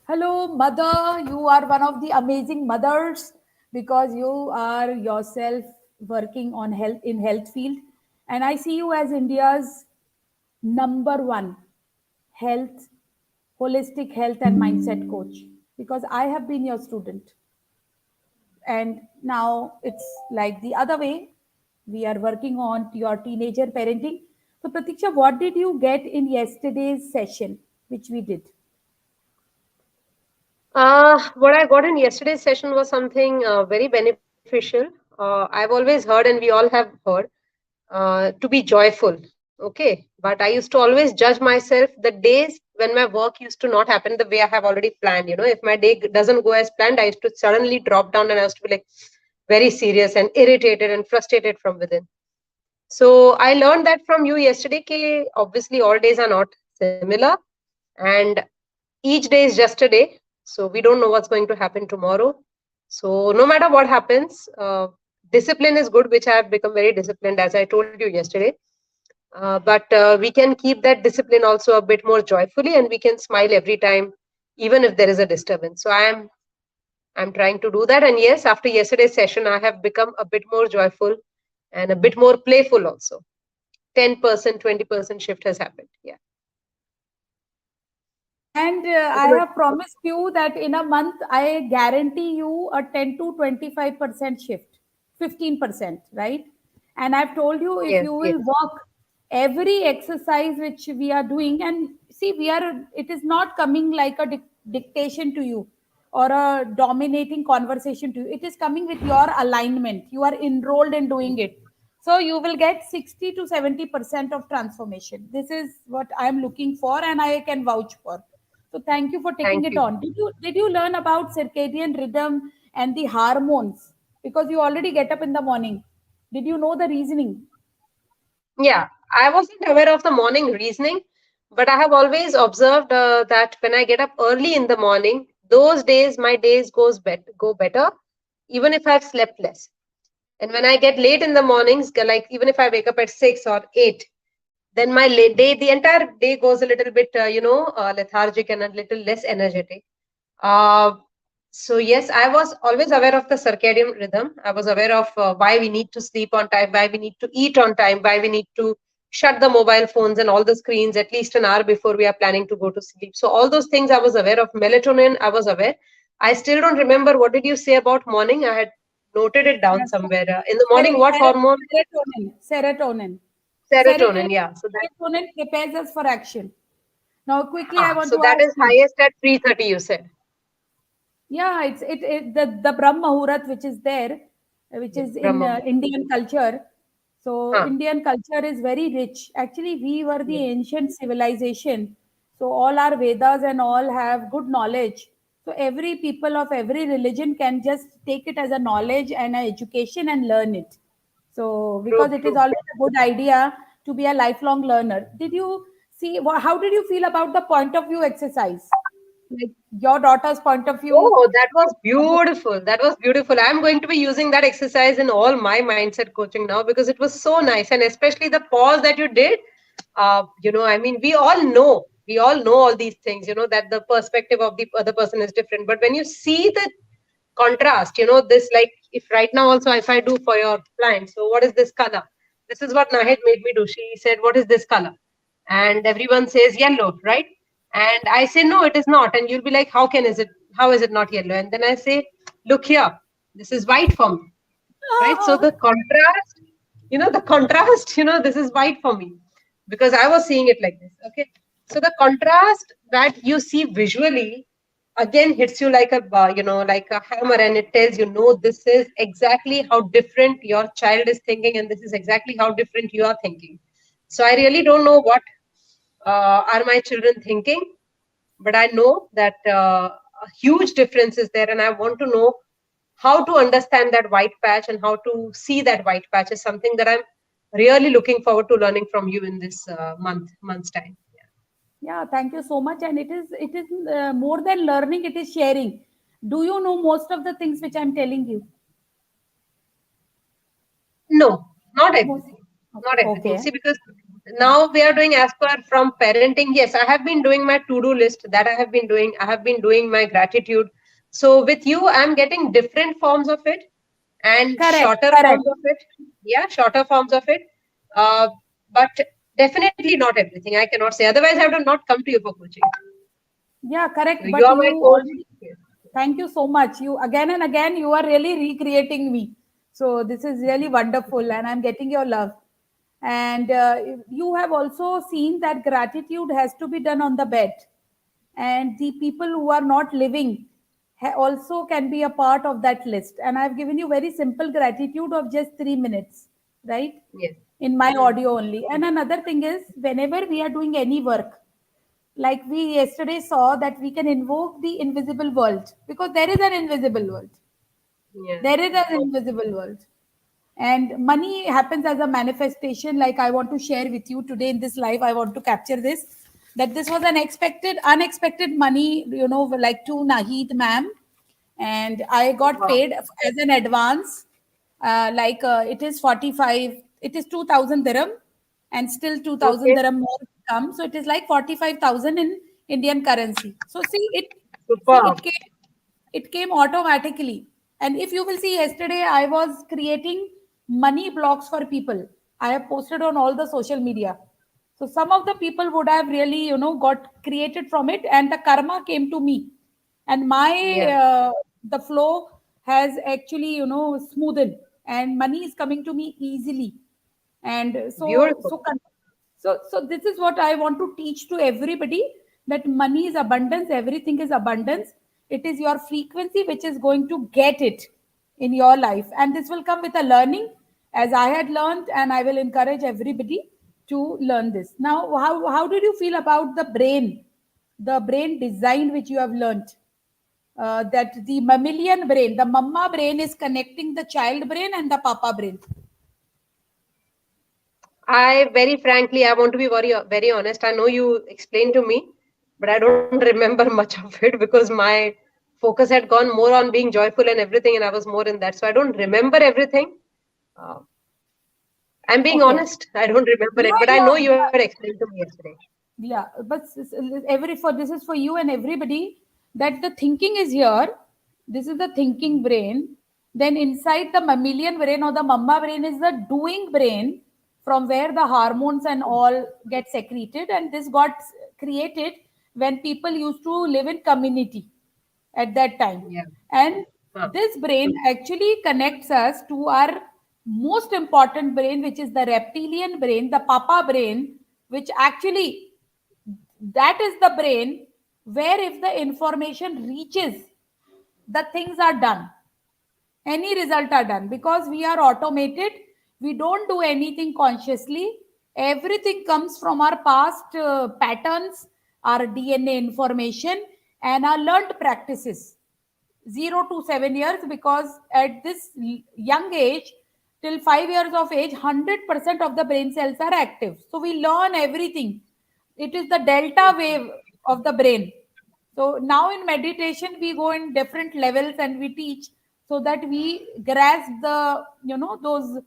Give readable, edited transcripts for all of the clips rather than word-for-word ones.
Hello, mother. You are one of the amazing mothers because you are yourself working on health in health field, and I see you as India's number one health, holistic health and mindset coach because I have been your student, and now it's like the other way. We are working on your teenager parenting. So, Pratiksha, what did you get in yesterday's session, which we did? What I got in yesterday's session was something very beneficial. I've always heard, and we all have heard, to be joyful. Okay. But I used to always judge myself the days when my work used to not happen the way I have already planned. If my day doesn't go as planned, I used to suddenly drop down and I used to be like very serious and irritated and frustrated from within. So I learned that from you yesterday. Obviously, all days are not similar, and each day is just a day. So we don't know what's going to happen tomorrow. So no matter what happens, discipline is good, which I have become very disciplined, as I told you yesterday. But we can keep that discipline also a bit more joyfully, and we can smile every time, even if there is a disturbance. So I'm trying to do that. And yes, after yesterday's session, I have become a bit more joyful and a bit more playful also. 10%, 20% shift has happened. Yeah. And I Because have promised you that in a month, I guarantee you a 10 to 25% shift, 15%, right? And I've told you if yes, you yes. will walk every exercise which we are doing, and see, it is not coming like a dictation to you or a dominating conversation to you. It is coming with your alignment. You are enrolled in doing it. So you will get 60 to 70% of transformation. This is what I'm looking for, and I can vouch for. So thank you for taking Thank it you. on. Did you learn about circadian rhythm and the hormones? Because you already get up in the morning. Did you know the reasoning? Yeah, I wasn't aware of the morning reasoning, but I have always observed that when I get up early in the morning, those days my days go better, even if I've slept less. And when I get late in the mornings, like even if I wake up at 6 or 8, then my the entire day goes a little bit, lethargic and a little less energetic. Uh, so yes, I was always aware of the circadian rhythm. I was aware of why we need to sleep on time, why we need to eat on time, why we need to shut the mobile phones and all the screens at least an hour before we are planning to go to sleep. So all those things I was aware of. Melatonin, I was aware. I still don't remember what did you say about morning. I had noted it down So, somewhere. In the morning, what hormone? serotonin. Serotonin. Serotonin. Yeah. Serotonin prepares us for action. Now, quickly, I want So to that ask is you. highest at 3:30. You said. Yeah, it the Brahma Muhurat which is there, which Yes, is in Brahma Muhurt. Indian culture. So Huh. Indian culture is very rich. Actually, we were the Yes. ancient civilization. So all our Vedas and all have good knowledge. So every people of every religion can just take it as a knowledge and an education and learn it. So because True. it is True. always a good idea to be a lifelong learner. Did you see? How did you feel about the point of view exercise? Like your daughter's point of view. Oh, that was beautiful. That was beautiful. I'm going to be using that exercise in all my mindset coaching now because it was so nice. And especially the pause that you did. I mean, we all know all these things, that the perspective of the other person is different. But when you see the contrast, this like if right now also if I do for your client, so what is this color? This is what Nahid made me do. She said, what is this color? And everyone says yellow, right? And I say, no, it is not. And you'll be like, how is it not yellow? And then I say, look here, this is white for me, right? So the contrast, this is white for me because I was seeing it like this. Okay. So the contrast that you see visually again hits you like like a hammer, and it tells you, no, this is exactly how different your child is thinking, and this is exactly how different you are thinking. So I really don't know what are my children thinking, but I know that a huge difference is there, and I want to know how to understand that white patch and how to see that white patch is something that I'm really looking forward to learning from you in this month's time. Yeah, thank you so much. And it is more than learning; it is sharing. Do you know most of the things which I'm telling you? No, not Most. everything. Not everything. Okay. See, because now we are doing as per from parenting. Yes, I have been doing my to-do list that I have been doing. I have been doing my gratitude. So with you, I'm getting different forms of it and Correct, shorter correct. forms of it. Yeah, shorter forms of it. Uh, but definitely not everything. I cannot say. Otherwise, I would have not come to you for coaching. Yeah, So correct. you But are you my coach. already, thank you so much. You again and again, you are really recreating me. So this is really wonderful, and I'm getting your love. And you have also seen that gratitude has to be done on the bed, and the people who are not living also can be a part of that list. And I've given you very simple gratitude of just 3 minutes, right? Yes. In my Mm. audio only. And another thing is, whenever we are doing any work, like we yesterday saw that we can invoke the invisible world, because there is an invisible world. Yeah. There is an invisible world. And money happens as a manifestation. Like I want to share with you today in this live, I want to capture this, that this was an unexpected money, like to Nahid ma'am. And I got Wow. paid as an advance. It is 45, it is 2000 dirham, and still 2000 Okay. dirham more to come. So it is like 45,000 in Indian currency. So Superb. it came automatically. And if you will see, yesterday I was creating money blocks for people. I have posted on all the social media. So some of the people would have really, got created from it, and the karma came to me. And my Yeah. the flow has actually, smoothened, and money is coming to me easily. And Beautiful. so this is what I want to teach to everybody, that money is abundance, everything is abundance. It is your frequency which is going to get it in your life, and this will come with a learning, as I had learned, and I will encourage everybody to learn this. Now, how did you feel about the brain design which you have learned, that the mammalian brain, the mama brain, is connecting the child brain and the papa brain? I very frankly, I want to be very honest. I know you explained to me, but I don't remember much of it because my focus had gone more on being joyful and everything, and I was more in that. So I don't remember everything. Uh, I'm being Okay. honest. I don't remember Yeah, it, but I know you had explained to me yesterday. yeah, but every for this is for you and everybody, that the thinking is here. This is the thinking brain. Then inside the mammalian brain or the mama brain is the doing brain, from where the hormones and all get secreted. And this got created when people used to live in community at that time. Yeah. And Huh. this brain actually connects us to our most important brain, which is the reptilian brain, the papa brain, which actually, that is the brain where if the information reaches, the things are done, any result are done, because we are automated. We don't do anything consciously. Everything comes from our past patterns, our DNA information, and our learned practices. 0 to 7 years, because at this young age, till 5 years of age, 100% of the brain cells are active, so we learn everything. It is the delta wave of the brain. So now in meditation we go in different levels and we teach, so that we grasp the, those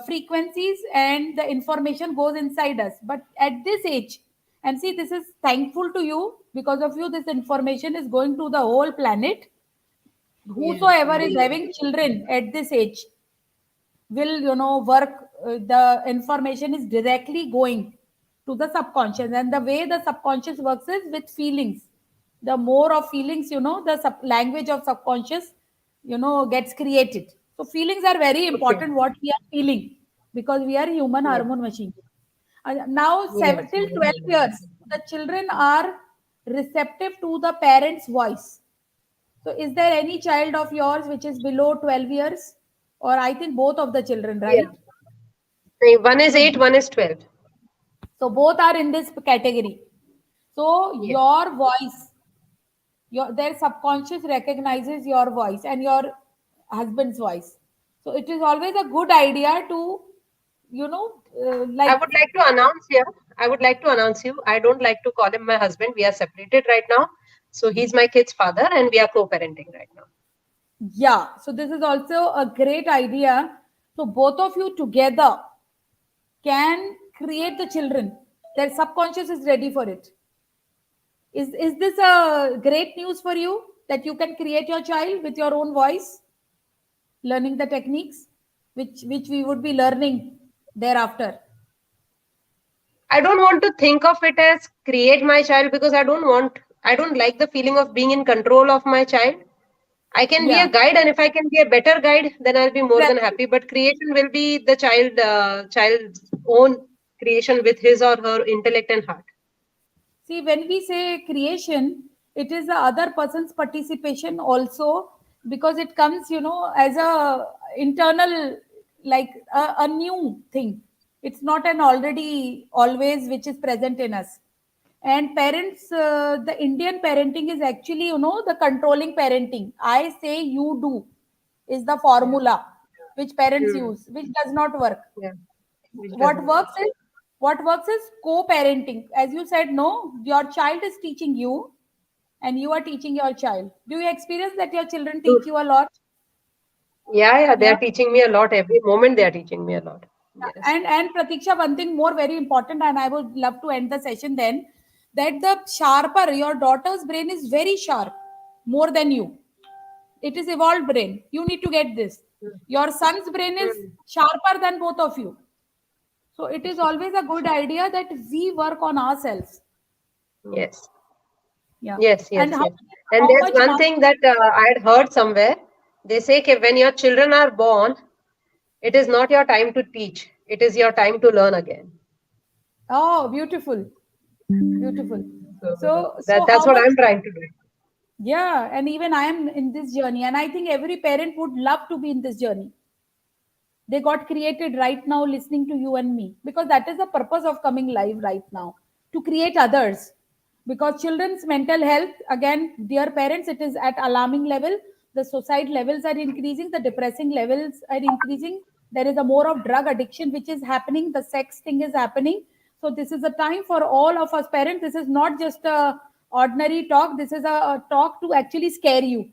frequencies, and the information goes inside us. But at this age, and see, this is thankful to you, because of you this information is going to the whole planet. Yes. Whosoever is having children at this age will, work, the information is directly going to the subconscious. And the way the subconscious works is with feelings. The more of feelings, the language of subconscious, gets created. So feelings are very Okay. important, what we are feeling, because we are human Yes. hormone machine. Now Yes. till 12 years, the children are receptive to the parents voice. So, is there any child of yours which is below 12 years? Or I think both of the children, Yeah. right? One is So, 8, one is 12. both are in this category. So, Yes. your voice, their subconscious recognizes your voice and your husband's voice. So, it is always a good idea to, I like, would like to announce here. I would like to announce you. I don't like to call him my husband. We are separated right now. So he's my kid's father and we are co-parenting right now. yeah. So, this is also a great idea. So, both of you together can create the children. Their subconscious is ready for it. Is this a great news for you that you can create your child with your own voice, learning the techniques, which we would be learning thereafter? I don't want to think of it as create my child because I don't like the feeling of being in control of my child. I can be a Yeah. guide, and if I can be a better guide, then I'll be more Well, than happy. But creation will be the child's own creation with his or her intellect and heart. see, when we say creation, it is the other person's participation also, because it comes, as a internal, like a new thing. It's not an already always which is present in us. And parents, the Indian parenting is actually, the controlling parenting. I say you do is the Yeah. formula which parents Hmm. use, which does not work. Yeah. Which what doesn't work. works is what works is co-parenting. As you said, no, your child is teaching you and you are teaching your child. Do you experience that your children teach True. you a lot? Yeah, yeah. They Yeah. are teaching me a lot. Every moment they are teaching me a lot. Yeah. Yes. And Pratiksha, one thing more very important, and I would love to end the session then, that the sharper your daughter's brain is very sharp, more than you. It is evolved brain. You need to get this. Hmm. Your son's brain is Hmm. sharper than both of you. So it is always a good idea that we work on ourselves. Yes. Yeah. Yes, And yes, yes. And how there's much one money? thing that I had heard somewhere. They say that when your children are born, it is not your time to teach. It is your time to learn again. Oh, beautiful. Beautiful. So So that's how what much? I'm trying to do. Yeah. And even I am in this journey. And I think every parent would love to be in this journey. They got created right now listening to you and me, because that is the purpose of coming live right now, to create others. Because children's mental health, again, dear parents, it is at alarming level. The suicide levels are increasing, the depressing levels are increasing. There is a more of drug addiction which is happening, the sex thing is happening. So this is a time for all of us parents. This is not just a ordinary talk, this is a talk to actually scare you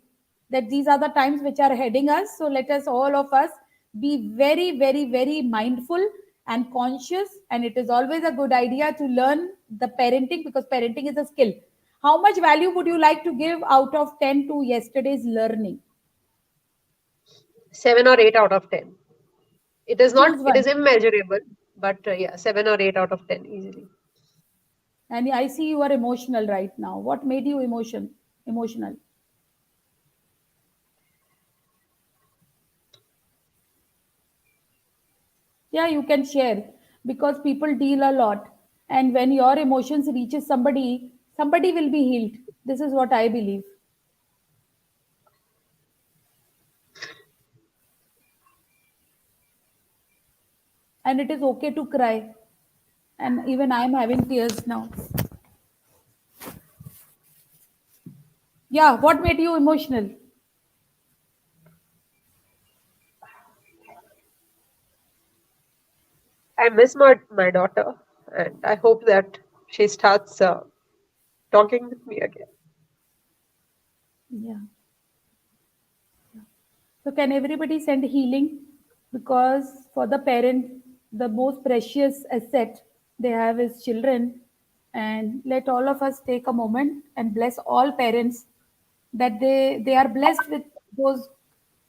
that these are the times which are heading us. So let us, all of us, be very, very, very mindful and conscious. And it is always a good idea to learn the parenting, because parenting is a skill. How much value would you like to give out of 10 to yesterday's learning? 7 or 8 out of 10. It is not. Choose It is one. immeasurable, but yeah, 7 or 8 out of 10 easily. And I see you are emotional right now. What made you emotional? Yeah, you can share, because people deal a lot. And when your emotions reaches somebody, somebody will be healed. This is what I believe. And it is okay to cry. And even I am having tears now. Yeah, what made you emotional? I miss my daughter, and I hope that she starts talking with me again. Yeah. So can everybody send healing? Because for the parent, the most precious asset they have is children. And let all of us take a moment and bless all parents that they are blessed with those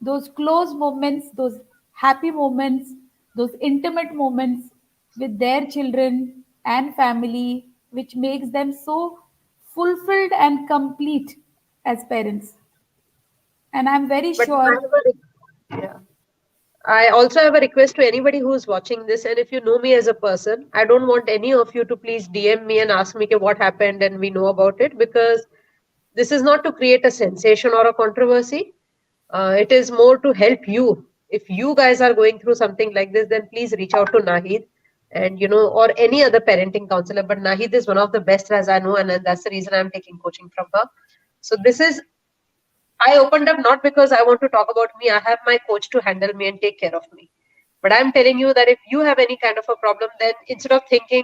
those close moments, those happy moments, those intimate moments with their children and family, which makes them so fulfilled and complete as parents. And I'm very But sure. yeah. I also have a request to anybody who's watching this, and if you know me as a person, I don't want any of you to please DM me and ask me "Okay, what happened and we know about it," because this is not to create a sensation or a controversy. It is more to help you. If you guys are going through something like this, then please reach out to Nahid and or any other parenting counselor. But Nahid is one of the best as I know, and that's the reason I'm taking coaching from her. So this is I opened up not because I want to talk about me. I have my coach to handle me and take care of me. But I'm telling you that if you have any kind of a problem, then instead of thinking,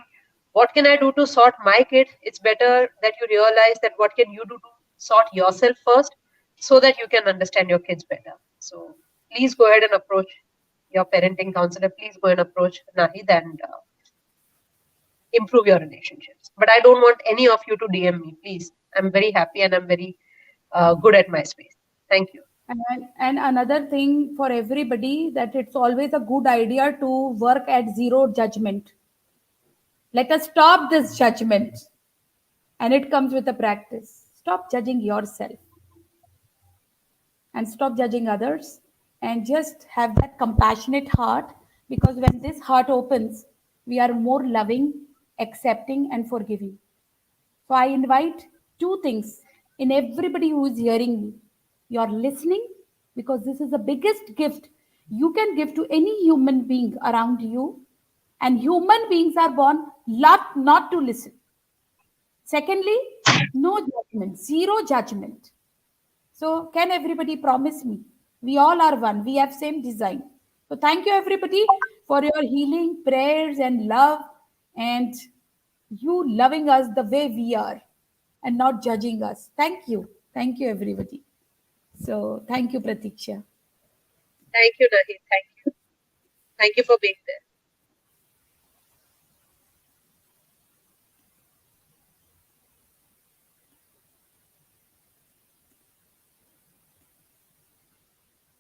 what can I do to sort my kid? It's better that you realize that what can you do to sort yourself first so that you can understand your kids better. So please go ahead and approach your parenting counselor. Please go and approach Nahid and improve your relationships. But I don't want any of you to DM me, please. I'm very happy and I'm very good at my space. Thank you. And another thing for everybody, that it's always a good idea to work at zero judgment. Let us stop this judgment. And it comes with a practice. Stop judging yourself and stop judging others, and just have that compassionate heart, because when this heart opens, we are more loving, accepting, and forgiving. So I invite two things in everybody who is hearing me. You're listening, because this is the biggest gift you can give to any human being around you. And human beings are born not to listen. Secondly, no judgment, zero judgment. So can everybody promise me? We all are one. We have same design. So thank you everybody for your healing prayers and love, and you loving us the way we are and not judging us. Thank you. Thank you everybody. So thank you Pratiksha. Thank you, Nahi. Thank you. Thank you for being there.